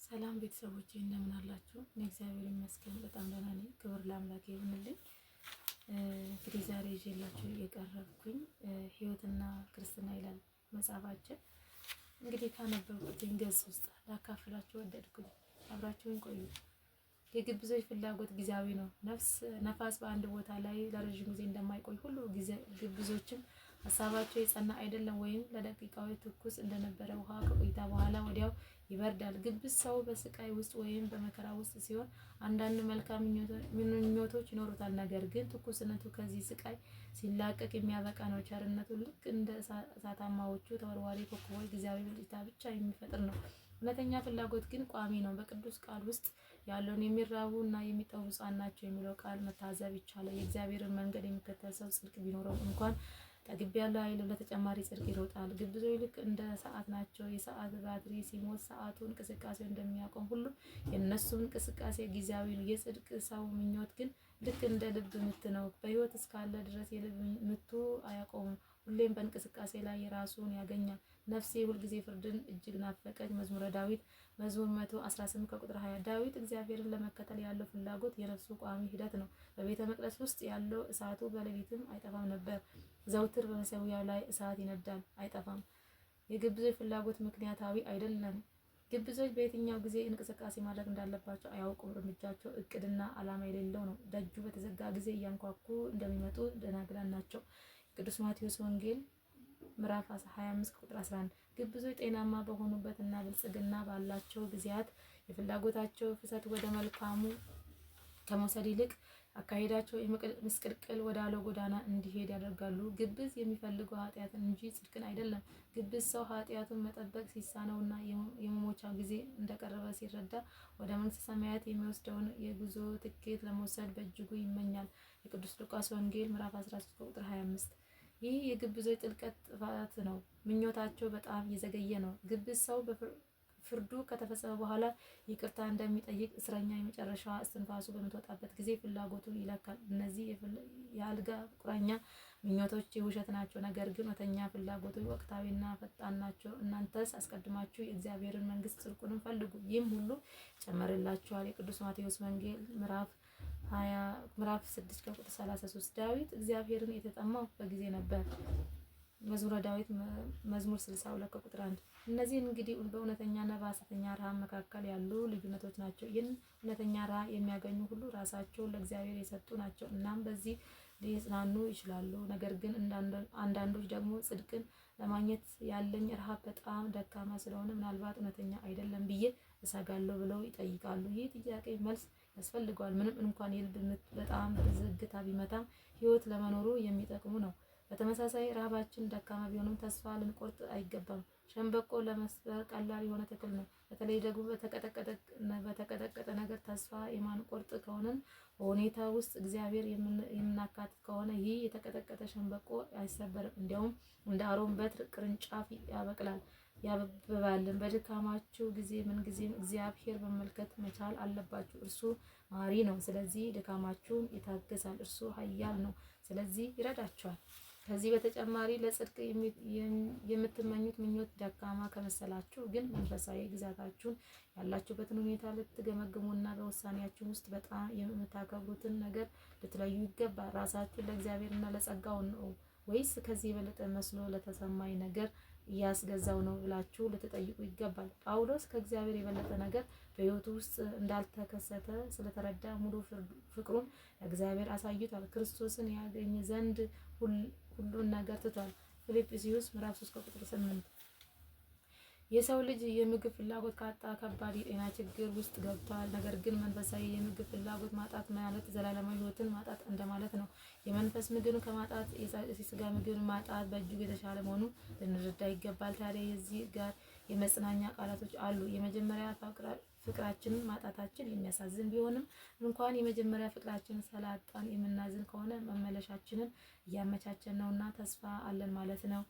ሰላም ቤተሰቦቼ እንደምን አላችሁ? እኔ እግዚአብሔር ይመስገን በጣም ደህና ነኝ። ክብር ለአምላክ ይሁንልኝ። እንግዲህ ዛሬ ይዤላችሁ የቀረብኩኝ ሕይወትና ክርስትና ይላል መጽሐፋችን። እንግዲህ ካነበብኩት ገጽ ውስጥ ላካፍላችሁ ወደድኩኝ። አብራችሁን ቆዩ። የግብዞች ፍላጎት ጊዜያዊ ነው። ነፋስ በአንድ ቦታ ላይ ለረጅም ጊዜ እንደማይቆይ ሁሉ ግብዞችም ሀሳባቸው የጸና አይደለም፣ ወይም ለደቂቃዎች ትኩስ እንደነበረ ውሃ ከቆይታ በኋላ ወዲያው ይበርዳል። ግብዝ ሰው በስቃይ ውስጥ ወይም በመከራ ውስጥ ሲሆን አንዳንድ መልካም ምኞቶች ይኖሩታል። ነገር ግን ትኩስነቱ ከዚህ ስቃይ ሲላቀቅ የሚያበቃ ነው። ቸርነቱ ልክ እንደ እሳታማዎቹ ተወርዋሪ ኮከቦች ጊዜያዊ ብልጭታ ብቻ የሚፈጥር ነው። እውነተኛ ፍላጎት ግን ቋሚ ነው። በቅዱስ ቃል ውስጥ ያለውን የሚራቡ እና የሚጠሙ ብፁዓን ናቸው የሚለው ቃል መታዘብ ይቻላል። የእግዚአብሔርን መንገድ የሚከተል ሰው ጽድቅ ቢኖረው እንኳን ጠግቤያለሁ አይልም፣ ለተጨማሪ ጽድቅ ይሮጣል። ግብዞች ልክ እንደ ሰዓት ናቸው። የሰዓት ባትሪ ሲሞት ሰዓቱ እንቅስቃሴው እንደሚያቆም ሁሉ የእነሱም እንቅስቃሴ ጊዜያዊ ነው። የጽድቅ ሰው ምኞት ግን ልክ እንደ ልብ ምት ነው። በሕይወት እስካለ ድረስ የልብ ምቱ አያቆምም። ሁሌም በእንቅስቃሴ ላይ የራሱን ያገኛል። ነፍሴ ሁልጊዜ ፍርድን እጅግ ናፈቀች። መዝሙረ ዳዊት መዝሙር 118 ከቁጥር 20። ዳዊት እግዚአብሔርን ለመከተል ያለው ፍላጎት የነፍሱ ቋሚ ሂደት ነው። በቤተ መቅደስ ውስጥ ያለው እሳቱ በሌሊትም አይጠፋም ነበር። ዘውትር በመሠዊያው ላይ እሳት ይነዳል፣ አይጠፋም። የግብዞች ፍላጎት ምክንያታዊ አይደለም። ግብዞች በየትኛው ጊዜ እንቅስቃሴ ማድረግ እንዳለባቸው አያውቁም። እርምጃቸው እቅድና ዓላማ የሌለው ነው። ደጁ በተዘጋ ጊዜ እያንኳኩ እንደሚመጡ ደናግላን ናቸው። ቅዱስ ማቴዎስ ወንጌል ምዕራፍ 25 ቁጥር 11። ግብዞች ጤናማ በሆኑበት እና ብልጽግና ባላቸው ጊዜያት የፍላጎታቸው ፍሰት ወደ መልካሙ ከመውሰድ ይልቅ አካሄዳቸው ምስቅልቅል ወዳለው ጎዳና እንዲሄድ ያደርጋሉ። ግብዝ የሚፈልገው ኃጢአትን እንጂ ጽድቅን አይደለም። ግብዝ ሰው ኃጢአቱን መጠበቅ ሲሳነውና የመሞቻ ጊዜ እንደቀረበ ሲረዳ ወደ መንግሥተ ሰማያት የሚወስደውን የጉዞ ትኬት ለመውሰድ በእጅጉ ይመኛል። የቅዱስ ሉቃስ ወንጌል ምዕራፍ 13 ቁጥር 25። ይህ የግብዞች ጥልቀት ጥፋት ነው። ምኞታቸው በጣም የዘገየ ነው። ግብዝ ሰው ፍርዱ ከተፈጸመ በኋላ ይቅርታ እንደሚጠይቅ እስረኛ የመጨረሻዋ እስትንፋሱ በምትወጣበት ጊዜ ፍላጎቱን ይለካል። እነዚህ የአልጋ ቁራኛ ምኞቶች የውሸት ናቸው። ነገር ግን እውነተኛ ፍላጎቶች ወቅታዊና ፈጣን ናቸው። እናንተስ አስቀድማችሁ የእግዚአብሔርን መንግሥት ጽድቁንም ፈልጉ፣ ይህም ሁሉ ይጨመርላችኋል። የቅዱስ ማቴዎስ ወንጌል ምዕራፍ 6 ከቁጥር 33። ዳዊት እግዚአብሔርን የተጠማው በጊዜ ነበር። መዝሙረ ዳዊት መዝሙር 62 ከቁጥር 1። እነዚህ እንግዲህ በእውነተኛና በሐሰተኛ ረሃብ መካከል ያሉ ልዩነቶች ናቸው። ይህን እውነተኛ ረሃብ የሚያገኙ ሁሉ ራሳቸውን ለእግዚአብሔር የሰጡ ናቸው፣ እናም በዚህ ሊጽናኑ ይችላሉ። ነገር ግን አንዳንዶች ደግሞ ጽድቅን ለማግኘት ያለኝ ረሃብ በጣም ደካማ ስለሆነ ምናልባት እውነተኛ አይደለም ብዬ እሰጋለሁ ብለው ይጠይቃሉ። ይህ ጥያቄ መልስ ያስፈልገዋል። ምንም እንኳን የልብ ምት በጣም በዝግታ ቢመታም ሕይወት ለመኖሩ የሚጠቅሙ ነው። በተመሳሳይ ረሃባችን ደካማ ቢሆንም ተስፋ ልንቆርጥ አይገባም። ሸንበቆ ለመስበር ቀላል የሆነ ተክል ነው። በተለይ ደግሞ በተቀጠቀጠ ነገር ተስፋ የማንቆርጥ ከሆነን በሁኔታ ውስጥ እግዚአብሔር የምናካትት ከሆነ ይህ የተቀጠቀጠ ሸንበቆ አይሰበርም። እንዲያውም እንደ አሮን በትር ቅርንጫፍ ያበቅላል፣ ያብባልን። በድካማችሁ ጊዜ ምንጊዜም እግዚአብሔር መመልከት መቻል አለባችሁ። እርሱ መሐሪ ነው፣ ስለዚህ ድካማችሁን ይታገሳል። እርሱ ኃያል ነው፣ ስለዚህ ይረዳችኋል። ከዚህ በተጨማሪ ለጽድቅ የምትመኙት ምኞት ደካማ ከመሰላችሁ ግን መንፈሳዊ ግዛታችሁን ያላችሁበትን ሁኔታ ልትገመግሙና በውሳኔያችሁ ውስጥ በጣም የምታከብሩትን ነገር ልትለዩ ይገባል። ራሳችሁን ለእግዚአብሔርና ለጸጋው ነው ወይስ ከዚህ የበለጠ መስሎ ለተሰማኝ ነገር እያስገዛው ነው ብላችሁ ልትጠይቁ ይገባል። ጳውሎስ ከእግዚአብሔር የበለጠ ነገር በሕይወቱ ውስጥ እንዳልተከሰተ ስለተረዳ ሙሉ ፍቅሩን ለእግዚአብሔር አሳይቷል። ክርስቶስን ያገኝ ዘንድ ሁሉን ነገር ትቷል። ፊልጵስዩስ ምዕራፍ 3 ቁጥር 8። የሰው ልጅ የምግብ ፍላጎት ካጣ ከባድ የጤና ችግር ውስጥ ገብቷል። ነገር ግን መንፈሳዊ የምግብ ፍላጎት ማጣት ማለት ዘላለማዊ ሕይወትን ማጣት እንደማለት ነው። የመንፈስ ምግብ ከማጣት የስጋ ምግብ ማጣት በእጅጉ የተሻለ መሆኑ ልንረዳ ይገባል። ታዲያ የዚህ ጋር የመጽናኛ ቃላቶች አሉ። የመጀመሪያ ፍቅራችንን ማጣታችን የሚያሳዝን ቢሆንም እንኳን የመጀመሪያ ፍቅራችንን ስላጣን የምናዝን ከሆነ መመለሻችንን እያመቻቸን ነውና ተስፋ አለን ማለት ነው።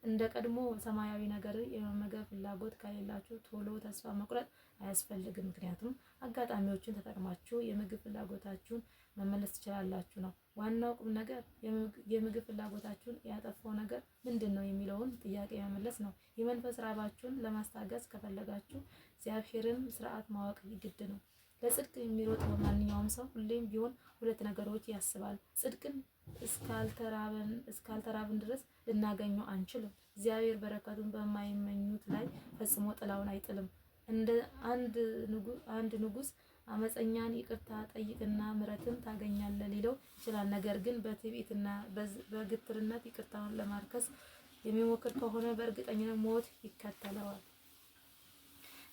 እንደ ቀድሞ ሰማያዊ ነገር የመመገብ ፍላጎት ከሌላችሁ ቶሎ ተስፋ መቁረጥ አያስፈልግም። ምክንያቱም አጋጣሚዎችን ተጠቅማችሁ የምግብ ፍላጎታችሁን መመለስ ትችላላችሁ ነው። ዋናው ቁም ነገር የምግብ ፍላጎታችሁን ያጠፋው ነገር ምንድን ነው የሚለውን ጥያቄ መመለስ ነው። የመንፈስ ራባችሁን ለማስታገስ ከፈለጋችሁ እግዚአብሔርን ስርዓት ማወቅ ግድ ነው። ለጽድቅ የሚሮጥ ማንኛውም ሰው ሁሌም ቢሆን ሁለት ነገሮች ያስባል። ጽድቅን እስካልተራብን ድረስ ልናገኘው አንችልም። እግዚአብሔር በረከቱን በማይመኙት ላይ ፈጽሞ ጥላውን አይጥልም። እንደ አንድ ንጉሥ አመፀኛን ይቅርታ ጠይቅና ምሕረትን ታገኛለህ ሊለው ይችላል። ነገር ግን በትዕቢትና በግትርነት ይቅርታውን ለማርከስ የሚሞክር ከሆነ በእርግጠኝነት ሞት ይከተለዋል።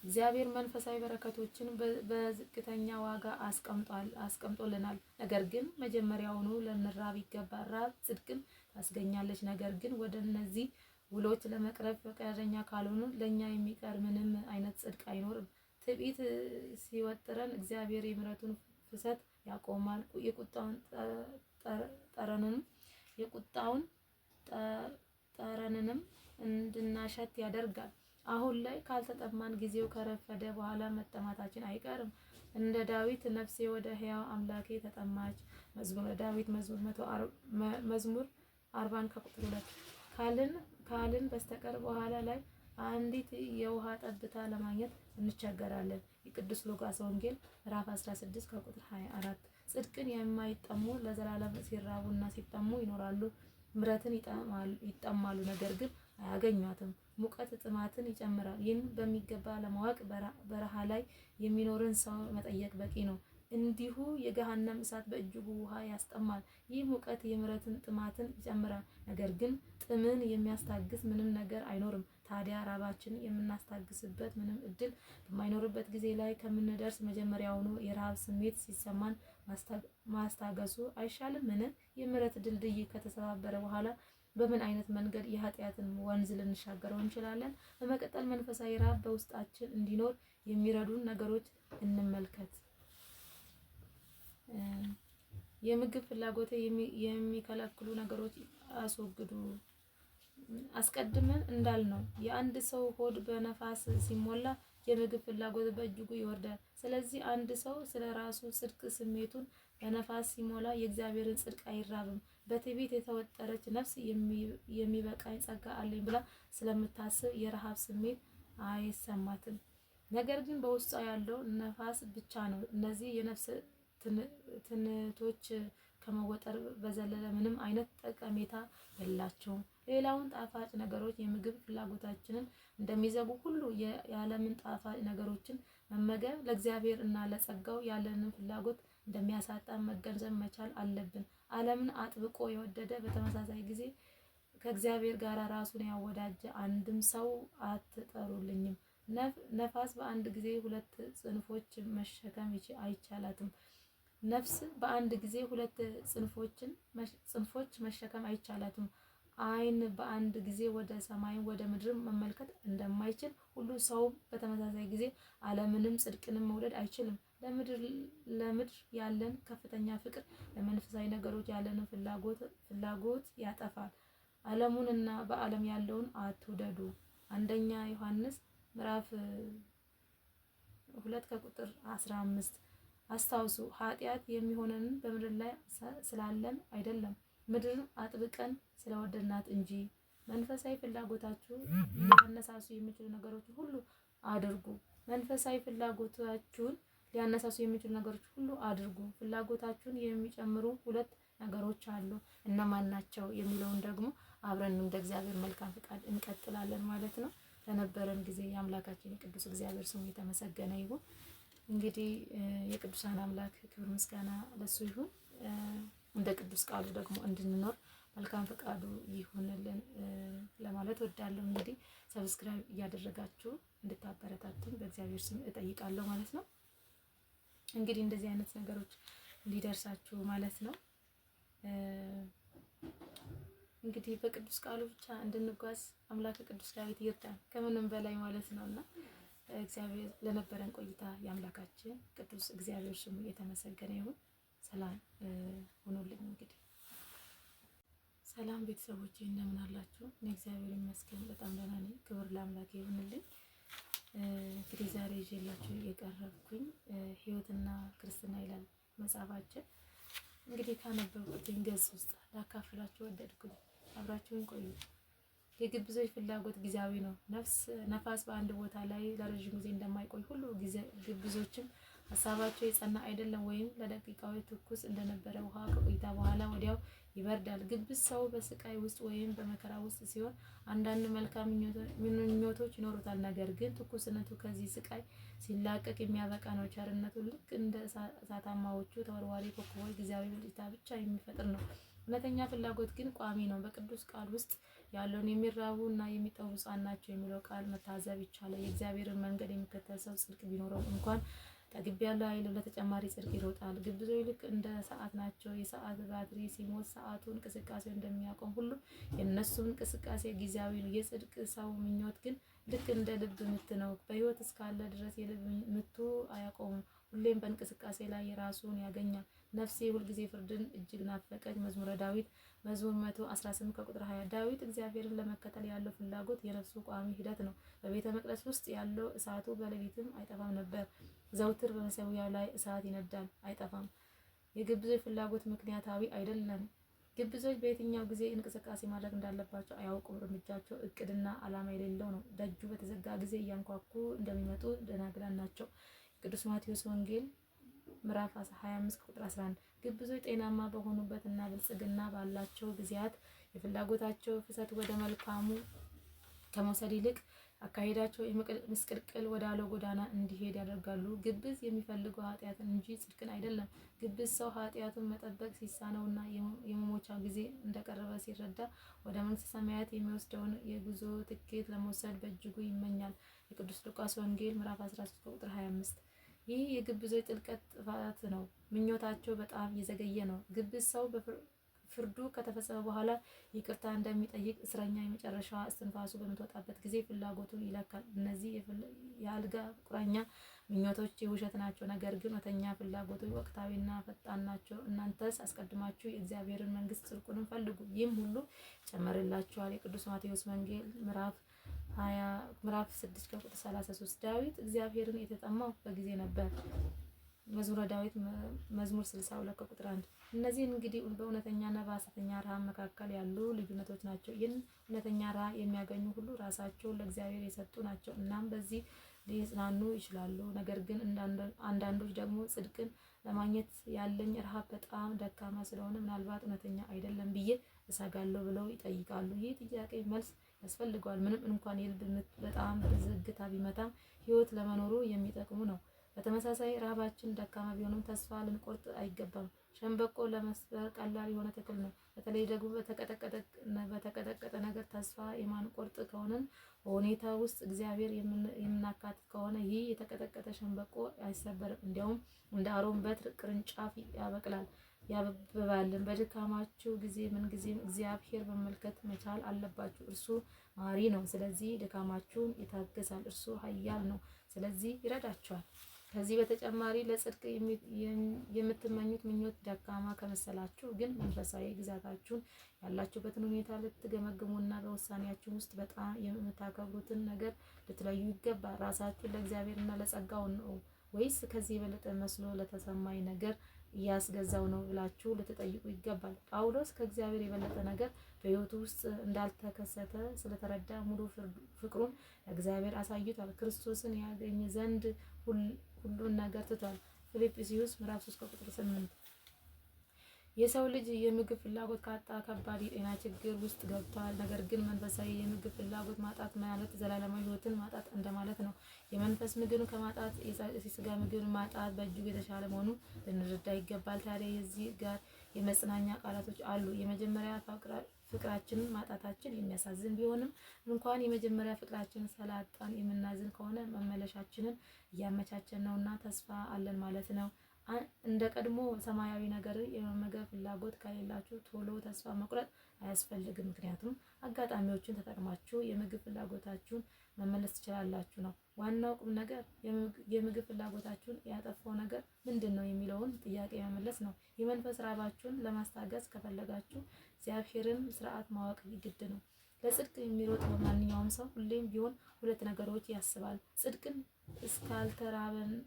እግዚአብሔር መንፈሳዊ በረከቶችን በዝቅተኛ ዋጋ አስቀምጦልናል። ነገር ግን መጀመሪያውኑ ልንራብ ይገባል። ራብ ጽድቅን ታስገኛለች። ነገር ግን ወደ እነዚህ ውሎች ለመቅረብ ፈቃደኛ ካልሆኑ ለኛ የሚቀር ምንም አይነት ጽድቅ አይኖርም። ትዕቢት ሲወጥረን እግዚአብሔር የምሕረቱን ፍሰት ያቆማል። የቁጣውን ጠረንንም እንድናሸት ያደርጋል። አሁን ላይ ካልተጠማን ጊዜው ከረፈደ በኋላ መጠማታችን አይቀርም። እንደ ዳዊት ነፍሴ ወደ ሕያው አምላኬ ተጠማች። መዝሙረ ዳዊት መዝሙር 40 ከቁጥር 2 ካልን በስተቀር በኋላ ላይ አንዲት የውሃ ጠብታ ለማግኘት እንቸገራለን። የቅዱስ ሉቃስ ወንጌል ምዕራፍ 16 ከቁጥር 24። ጽድቅን የማይጠሙ ለዘላለም ሲራቡና ሲጠሙ ይኖራሉ። ምሕረትን ይጠማሉ፣ ነገር ግን አያገኟትም። ሙቀት ጥማትን ይጨምራል። ይህን በሚገባ ለማወቅ በረሃ ላይ የሚኖርን ሰው መጠየቅ በቂ ነው። እንዲሁ የገሃነም እሳት በእጅጉ ውሃ ያስጠማል። ይህ ሙቀት የምሕረትን ጥማትን ይጨምራል፣ ነገር ግን ጥምን የሚያስታግስ ምንም ነገር አይኖርም። ታዲያ ራባችንን የምናስታግስበት ምንም እድል በማይኖርበት ጊዜ ላይ ከምንደርስ መጀመሪያውኑ የረሃብ ስሜት ሲሰማን ማስታገሱ አይሻልምን? የምሕረት ድልድይ ከተሰባበረ በኋላ በምን አይነት መንገድ የኃጢአትን ወንዝ ልንሻገረው እንችላለን? በመቀጠል መንፈሳዊ ረሃብ በውስጣችን እንዲኖር የሚረዱን ነገሮች እንመልከት። የምግብ ፍላጎት የሚከለክሉ ነገሮች አስወግዱ። አስቀድመን እንዳልነው የአንድ ሰው ሆድ በነፋስ ሲሞላ የምግብ ፍላጎት በእጅጉ ይወርዳል። ስለዚህ አንድ ሰው ስለ ራሱ ጽድቅ ስሜቱን በነፋስ ሲሞላ የእግዚአብሔርን ጽድቅ አይራብም። በትዕቢት የተወጠረች ነፍስ የሚበቃኝ ጸጋ አለኝ ብላ ስለምታስብ የረሃብ ስሜት አይሰማትም። ነገር ግን በውስጧ ያለው ነፋስ ብቻ ነው። እነዚህ የነፍስ ትንቶች ከመወጠር በዘለለ ምንም አይነት ጠቀሜታ የላቸውም። ሌላውን ጣፋጭ ነገሮች የምግብ ፍላጎታችንን እንደሚዘጉ ሁሉ የዓለምን ጣፋጭ ነገሮችን መመገብ ለእግዚአብሔር እና ለጸጋው ያለንን ፍላጎት እንደሚያሳጣ መገንዘብ መቻል አለብን። ዓለምን አጥብቆ የወደደ በተመሳሳይ ጊዜ ከእግዚአብሔር ጋር ራሱን ያወዳጀ አንድም ሰው አትጠሩልኝም። ነፋስ በአንድ ጊዜ ሁለት ጽንፎች መሸከም አይቻላትም። ነፍስ በአንድ ጊዜ ሁለት ጽንፎች መሸከም አይቻላትም። ዓይን በአንድ ጊዜ ወደ ሰማይም ወደ ምድርም መመልከት እንደማይችል ሁሉ ሰው በተመሳሳይ ጊዜ ዓለምንም ጽድቅንም መውደድ አይችልም። ለምድር ያለን ከፍተኛ ፍቅር ለመንፈሳዊ ነገሮች ያለንን ፍላጎት ያጠፋል። ዓለሙንና በዓለም ያለውን አትውደዱ። አንደኛ ዮሐንስ ምዕራፍ 2 ከቁጥር 15። አስታውሱ፣ ኃጢአት የሚሆነን በምድር ላይ ስላለን አይደለም፣ ምድርን አጥብቀን ስለወደድናት እንጂ። መንፈሳዊ ፍላጎታችሁ ሊያነሳሱ የሚችሉ ነገሮች ሁሉ አድርጉ። መንፈሳዊ ፍላጎታችሁን ሊያነሳሱ የሚችሉ ነገሮች ሁሉ አድርጉ። ፍላጎታችሁን የሚጨምሩ ሁለት ነገሮች አሉ። እነማን ናቸው የሚለውን ደግሞ አብረን እንደ እግዚአብሔር መልካም ፍቃድ እንቀጥላለን ማለት ነው። ለነበረን ጊዜ የአምላካችን የቅዱስ እግዚአብሔር ስሙ የተመሰገነ ይሁን። እንግዲህ የቅዱሳን አምላክ ክብር ምስጋና ለሱ ይሁን። እንደ ቅዱስ ቃሉ ደግሞ እንድንኖር መልካም ፈቃዱ ይሁንልን ለማለት ወዳለሁ። እንግዲህ ሰብስክራይብ እያደረጋችሁ እንድታበረታቱኝ በእግዚአብሔር ስም እጠይቃለሁ ማለት ነው። እንግዲህ እንደዚህ አይነት ነገሮች እንዲደርሳችሁ ማለት ነው። እንግዲህ በቅዱስ ቃሉ ብቻ እንድንጓዝ አምላክ ቅዱስ ዳዊት ይርዳን ከምንም በላይ ማለት ነውና እግዚአብሔር ለነበረን ቆይታ የአምላካችን ቅዱስ እግዚአብሔር ስሙ የተመሰገነ ይሁን። ሰላም ሆኖልኝ። እንግዲህ ሰላም ቤተሰቦቼ እንደምን አላችሁ? እኔ እግዚአብሔር ይመስገን በጣም ደህና ነኝ። ክብር ለአምላክ ይሁንልኝ። እንግዲህ ዛሬ ይዤላችሁ የቀረብኩኝ ሕይወትና ክርስትና ይላል መጽሐፋችን። እንግዲህ ካነበብኩት ገጽ ውስጥ ላካፍላችሁ ወደድኩኝ። አብራችሁን ቆዩ። የግብዞች ፍላጎት ጊዜያዊ ነው። ነፋስ በአንድ ቦታ ላይ ለረጅም ጊዜ እንደማይቆይ ሁሉ ግብዞችም ሀሳባቸው የጸና አይደለም፣ ወይም ለደቂቃዎች ትኩስ እንደነበረ ውሃ ከቆይታ በኋላ ወዲያው ይበርዳል። ግብዝ ሰው በስቃይ ውስጥ ወይም በመከራ ውስጥ ሲሆን አንዳንድ መልካም ምኞቶች ይኖሩታል። ነገር ግን ትኩስነቱ ከዚህ ስቃይ ሲላቀቅ የሚያበቃ ነው። ቸርነቱ ልክ እንደ እሳታማዎቹ ተወርዋሪ ኮከቦች ጊዜያዊ ብልጭታ ብቻ የሚፈጥር ነው። እውነተኛ ፍላጎት ግን ቋሚ ነው። በቅዱስ ቃል ውስጥ ያለውን የሚራቡ እና የሚጠሙ ብፁዓን ናቸው የሚለው ቃል መታዘብ ይቻላል። የእግዚአብሔርን መንገድ የሚከተል ሰው ጽድቅ ቢኖረው እንኳን ጠግቤያለሁ አይልም፣ ለተጨማሪ ጽድቅ ይሮጣል። ግብዞች ልክ እንደ ሰዓት ናቸው። የሰዓት ባትሪ ሲሞት ሰዓቱ እንቅስቃሴው እንደሚያቆም ሁሉ የእነሱም እንቅስቃሴ ጊዜያዊ ነው። የጽድቅ ሰው ምኞት ግን ልክ እንደ ልብ ምት ነው። በሕይወት እስካለ ድረስ የልብ ምቱ አያቆምም። ሁሌም በእንቅስቃሴ ላይ የራሱን ያገኛል። ነፍሴ ሁልጊዜ ፍርድን እጅግ ናፈቀች። መዝሙረ ዳዊት መዝሙር 118 ከቁጥር 20። ዳዊት እግዚአብሔርን ለመከተል ያለው ፍላጎት የነፍሱ ቋሚ ሂደት ነው። በቤተ መቅደስ ውስጥ ያለው እሳቱ በሌሊትም አይጠፋም ነበር። ዘውትር በመሠዊያው ላይ እሳት ይነዳል፣ አይጠፋም። የግብዞች ፍላጎት ምክንያታዊ አይደለም። ግብዞች በየትኛው ጊዜ እንቅስቃሴ ማድረግ እንዳለባቸው አያውቁም። እርምጃቸው እቅድና ዓላማ የሌለው ነው። ደጁ በተዘጋ ጊዜ እያንኳኩ እንደሚመጡ ደናግላን ናቸው። ቅዱስ ማቴዎስ ወንጌል ምዕራፍ 25 ቁጥር 11። ግብዞች ጤናማ በሆኑበት እና ብልጽግና ባላቸው ጊዜያት የፍላጎታቸው ፍሰት ወደ መልካሙ ከመውሰድ ይልቅ አካሄዳቸው ምስቅልቅል ወዳለው ጎዳና እንዲሄድ ያደርጋሉ። ግብዝ የሚፈልገው ኃጢአትን እንጂ ጽድቅን አይደለም። ግብዝ ሰው ኃጢአቱን መጠበቅ ሲሳነውና የመሞቻ ጊዜ እንደቀረበ ሲረዳ ወደ መንግሥተ ሰማያት የሚወስደውን የጉዞ ትኬት ለመውሰድ በእጅጉ ይመኛል። የቅዱስ ሉቃስ ወንጌል ምዕራፍ 13 ቁጥር 25። ይህ የግብዞች ጥልቀት ጥፋት ነው። ምኞታቸው በጣም የዘገየ ነው። ግብዝ ሰው ፍርዱ ከተፈጸመ በኋላ ይቅርታ እንደሚጠይቅ እስረኛ የመጨረሻዋ እስትንፋሱ በምትወጣበት ጊዜ ፍላጎቱን ይለካል። እነዚህ የአልጋ ቁራኛ ምኞቶች የውሸት ናቸው። ነገር ግን እውነተኛ ፍላጎቶች ወቅታዊና ፈጣን ናቸው። እናንተስ አስቀድማችሁ የእግዚአብሔርን መንግሥት ጽድቁንም ፈልጉ፣ ይህም ሁሉ ይጨመርላችኋል። የቅዱስ ማቴዎስ ወንጌል ምዕራፍ 6 ከቁጥር 33። ዳዊት እግዚአብሔርን የተጠማው በጊዜ ነበር። መዝሙረ ዳዊት መዝሙር 62 ከቁጥር 1። እነዚህ እንግዲህ በእውነተኛና በሐሰተኛ ረሃብ መካከል ያሉ ልዩነቶች ናቸው። ይህን እውነተኛ ረሃብ የሚያገኙ ሁሉ ራሳቸውን ለእግዚአብሔር የሰጡ ናቸው። እናም በዚህ ሊጽናኑ ይችላሉ። ነገር ግን አንዳንዶች ደግሞ ጽድቅን ለማግኘት ያለኝ ረሃብ በጣም ደካማ ስለሆነ ምናልባት እውነተኛ አይደለም ብዬ እሰጋለሁ ብለው ይጠይቃሉ። ይህ ጥያቄ መልስ ያስፈልገዋል። ምንም እንኳን የልብ ምት በጣም በዝግታ ቢመታም ሕይወት ለመኖሩ የሚጠቅሙ ነው። በተመሳሳይ ረሃባችን ደካማ ቢሆንም ተስፋ ልንቆርጥ አይገባም። ሸንበቆ ለመስበር ቀላል የሆነ ተክል ነው። በተለይ ደግሞ በተቀጠቀጠ ነገር ተስፋ የማንቆርጥ ከሆነን በሁኔታ ውስጥ እግዚአብሔር የምናካትት ከሆነ ይህ የተቀጠቀጠ ሸንበቆ አይሰበርም። እንዲያውም እንደ አሮን በትር ቅርንጫፍ ያበባልን። በድካማችሁ ጊዜ ምንጊዜም እግዚአብሔር መመልከት መቻል አለባችሁ። እርሱ መሐሪ ነው፣ ስለዚህ ድካማችሁን ይታገሳል። እርሱ ኃያል ነው፣ ስለዚህ ይረዳችኋል። ከዚህ በተጨማሪ ለጽድቅ የምትመኙት ምኞት ደካማ ከመሰላችሁ ግን መንፈሳዊ ግዛታችሁን ያላችሁበትን ሁኔታ ልትገመግሙና በውሳኔያችሁ ውስጥ በጣም የምታከብሩትን ነገር ልትለዩ ይገባል። ራሳችሁን ለእግዚአብሔርና ለጸጋው ነው ወይስ ከዚህ የበለጠ መስሎ ለተሰማኝ ነገር እያስገዛው ነው ብላችሁ ልትጠይቁ ይገባል። ጳውሎስ ከእግዚአብሔር የበለጠ ነገር በሕይወቱ ውስጥ እንዳልተከሰተ ስለተረዳ ሙሉ ፍቅሩን ለእግዚአብሔር አሳይቷል። ክርስቶስን ያገኝ ዘንድ ሁሉን ነገር ትቷል። ፊልጵስዩስ ምዕራፍ 3 ቁጥር 8። የሰው ልጅ የምግብ ፍላጎት ካጣ ከባድ የጤና ችግር ውስጥ ገብቷል። ነገር ግን መንፈሳዊ የምግብ ፍላጎት ማጣት ማለት ዘላለማዊ ሕይወትን ማጣት እንደማለት ነው። የመንፈስ ምግብ ከማጣት የስጋ ምግብ ማጣት በእጅጉ የተሻለ መሆኑን ልንረዳ ይገባል። ታዲያ የዚህ ጋር የመጽናኛ ቃላቶች አሉ። የመጀመሪያ ፍቅራችንን ማጣታችን የሚያሳዝን ቢሆንም እንኳን የመጀመሪያ ፍቅራችንን ስላጣን የምናዝን ከሆነ መመለሻችንን እያመቻቸን ነውና ተስፋ አለን ማለት ነው። እንደ ቀድሞ ሰማያዊ ነገር የመመገብ ፍላጎት ከሌላችሁ ቶሎ ተስፋ መቁረጥ አያስፈልግም። ምክንያቱም አጋጣሚዎችን ተጠቅማችሁ የምግብ ፍላጎታችሁን መመለስ ትችላላችሁ ነው። ዋናው ቁም ነገር የምግብ ፍላጎታችሁን ያጠፋው ነገር ምንድን ነው የሚለውን ጥያቄ መመለስ ነው። የመንፈስ ራባችሁን ለማስታገስ ከፈለጋችሁ እግዚአብሔርን ስርዓት ማወቅ ግድ ነው። ለጽድቅ የሚሮጥ በማንኛውም ሰው ሁሌም ቢሆን ሁለት ነገሮች ያስባል። ጽድቅን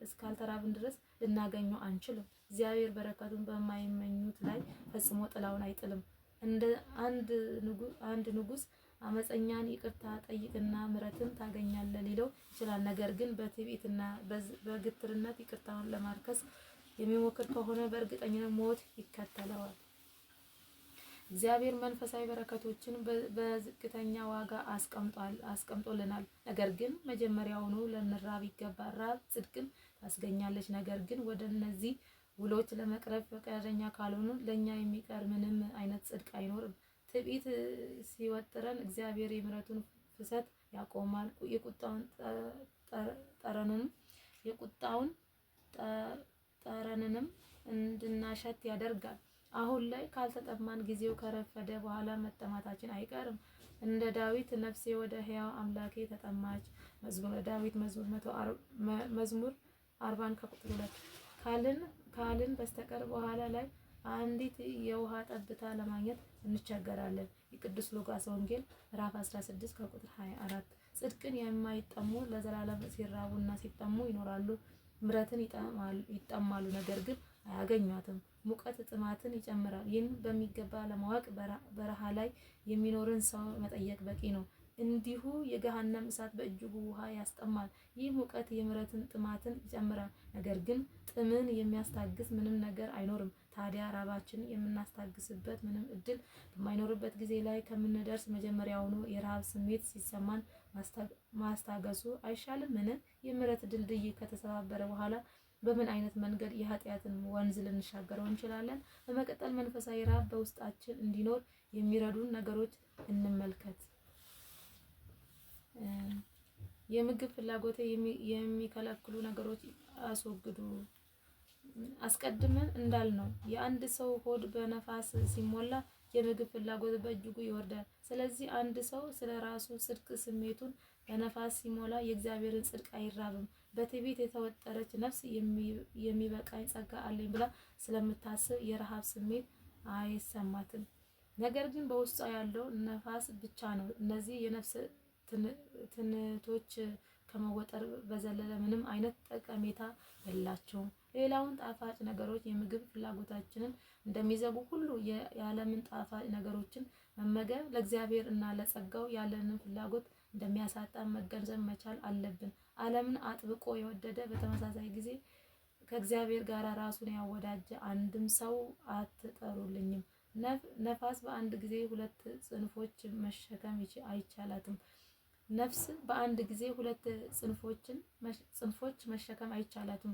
እስካልተራብን ድረስ ልናገኘው አንችልም። እግዚአብሔር በረከቱን በማይመኙት ላይ ፈጽሞ ጥላውን አይጥልም። እንደ አንድ ንጉሥ አመፀኛን ይቅርታ ጠይቅና ምሕረትን ታገኛለህ ሊለው ይችላል። ነገር ግን በትዕቢትና በግትርነት ይቅርታውን ለማርከስ የሚሞክር ከሆነ በእርግጠኝነት ሞት ይከተለዋል። እግዚአብሔር መንፈሳዊ በረከቶችን በዝቅተኛ ዋጋ አስቀምጦልናል። ነገር ግን መጀመሪያውኑ ልንራብ ይገባል። ራብ ጽድቅን ታስገኛለች። ነገር ግን ወደ እነዚህ ውሎች ለመቅረብ ፈቃደኛ ካልሆኑ ለኛ የሚቀር ምንም አይነት ጽድቅ አይኖርም። ትዕቢት ሲወጥረን እግዚአብሔር የምሕረቱን ፍሰት ያቆማል። የቁጣውን ጠረንንም እንድናሸት ያደርጋል። አሁን ላይ ካልተጠማን ጊዜው ከረፈደ በኋላ መጠማታችን አይቀርም። እንደ ዳዊት ነፍሴ ወደ ሕያው አምላኬ ተጠማች። መዝሙረ ዳዊት መዝሙር 40 ከቁጥር 2 ካልን በስተቀር በኋላ ላይ አንዲት የውሃ ጠብታ ለማግኘት እንቸገራለን። የቅዱስ ሉቃስ ወንጌል ምዕራፍ 16 ከቁጥር 24። ጽድቅን የማይጠሙ ለዘላለም ሲራቡና ሲጠሙ ይኖራሉ። ምሕረትን ይጠማሉ፣ ነገር ግን አያገኟትም። ሙቀት ጥማትን ይጨምራል። ይህን በሚገባ ለማወቅ በረሃ ላይ የሚኖርን ሰው መጠየቅ በቂ ነው። እንዲሁ የገሃነም እሳት በእጅጉ ውሃ ያስጠማል። ይህ ሙቀት የምሕረትን ጥማትን ይጨምራል፣ ነገር ግን ጥምን የሚያስታግስ ምንም ነገር አይኖርም። ታዲያ ራባችን የምናስታግስበት ምንም እድል በማይኖርበት ጊዜ ላይ ከምንደርስ መጀመሪያውኑ የረሃብ ስሜት ሲሰማን ማስታገሱ አይሻልምን? የምሕረት ድልድይ ከተሰባበረ በኋላ በምን አይነት መንገድ የኃጢአትን ወንዝ ልንሻገረው እንችላለን? በመቀጠል መንፈሳዊ ረሃብ በውስጣችን እንዲኖር የሚረዱን ነገሮች እንመልከት። የምግብ ፍላጎት የሚከለክሉ ነገሮች አስወግዱ። አስቀድመን እንዳልነው የአንድ ሰው ሆድ በነፋስ ሲሞላ የምግብ ፍላጎት በእጅጉ ይወርዳል። ስለዚህ አንድ ሰው ስለ ራሱ ጽድቅ ስሜቱን በነፋስ ሲሞላ የእግዚአብሔርን ጽድቅ አይራብም። በትዕቢት የተወጠረች ነፍስ የሚበቃኝ ጸጋ አለኝ ብላ ስለምታስብ የረሃብ ስሜት አይሰማትም። ነገር ግን በውስጧ ያለው ነፋስ ብቻ ነው። እነዚህ የነፍስ ትንቶች ከመወጠር በዘለለ ምንም አይነት ጠቀሜታ የላቸውም። ሌላውን ጣፋጭ ነገሮች የምግብ ፍላጎታችንን እንደሚዘጉ ሁሉ የዓለምን ጣፋጭ ነገሮችን መመገብ ለእግዚአብሔር እና ለጸጋው ያለንን ፍላጎት እንደሚያሳጣ መገንዘብ መቻል አለብን። ዓለምን አጥብቆ የወደደ በተመሳሳይ ጊዜ ከእግዚአብሔር ጋር ራሱን ያወዳጀ አንድም ሰው አትጠሩልኝም። ነፋስ በአንድ ጊዜ ሁለት ጽንፎች መሸከም አይቻላትም። ነፍስ በአንድ ጊዜ ሁለት ጽንፎች መሸከም አይቻላትም።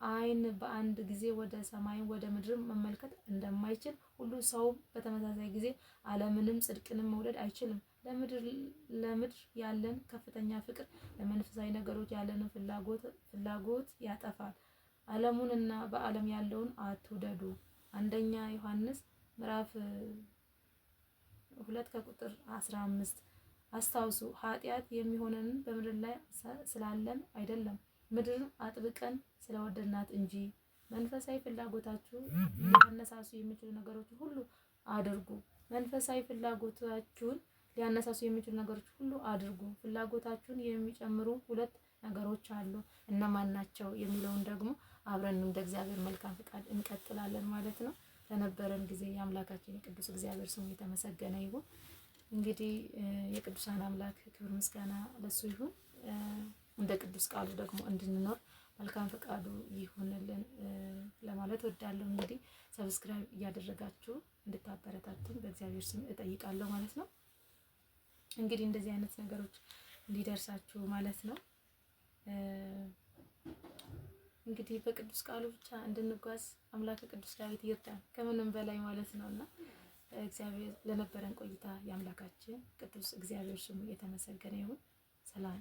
ዓይን በአንድ ጊዜ ወደ ሰማይ ወደ ምድር መመልከት እንደማይችል ሁሉ ሰው በተመሳሳይ ጊዜ ዓለምንም ጽድቅንም መውደድ አይችልም። ለምድር ያለን ከፍተኛ ፍቅር ለመንፈሳዊ ነገሮች ያለንን ፍላጎት ያጠፋል። ዓለሙንና በዓለም ያለውን አትውደዱ። አንደኛ ዮሐንስ ምዕራፍ 2 ከቁጥር 15። አስታውሱ፣ ኃጢአት የሚሆነን በምድር ላይ ስላለን አይደለም፣ ምድርን አጥብቀን ስለወደድናት እንጂ። መንፈሳዊ ፍላጎታችሁ ሊያነሳሱ የሚችሉ ነገሮች ሁሉ አድርጉ። መንፈሳዊ ፍላጎታችሁን ሊያነሳሱ የሚችሉ ነገሮች ሁሉ አድርጉ። ፍላጎታችሁን የሚጨምሩ ሁለት ነገሮች አሉ። እነማን ናቸው የሚለውን ደግሞ አብረን እንደ እግዚአብሔር መልካም ፍቃድ እንቀጥላለን ማለት ነው። ለነበረን ጊዜ የአምላካችን የቅዱስ እግዚአብሔር ስሙ የተመሰገነ ይሁን። እንግዲህ የቅዱሳን አምላክ ክብር ምስጋና ለሱ ይሁን። እንደ ቅዱስ ቃሉ ደግሞ እንድንኖር መልካም ፈቃዱ ይሁንልን ለማለት ወዳለሁ። እንግዲህ ሰብስክራይብ እያደረጋችሁ እንድታበረታቱን በእግዚአብሔር ስም እጠይቃለሁ ማለት ነው። እንግዲህ እንደዚህ አይነት ነገሮች እንዲደርሳችሁ ማለት ነው። እንግዲህ በቅዱስ ቃሉ ብቻ እንድንጓዝ አምላክ ቅዱስ ዳዊት ይርዳን ከምንም በላይ ማለት ነውና እግዚአብሔር ለነበረን ቆይታ የአምላካችን ቅዱስ እግዚአብሔር ስሙ የተመሰገነ ይሁን። ሰላም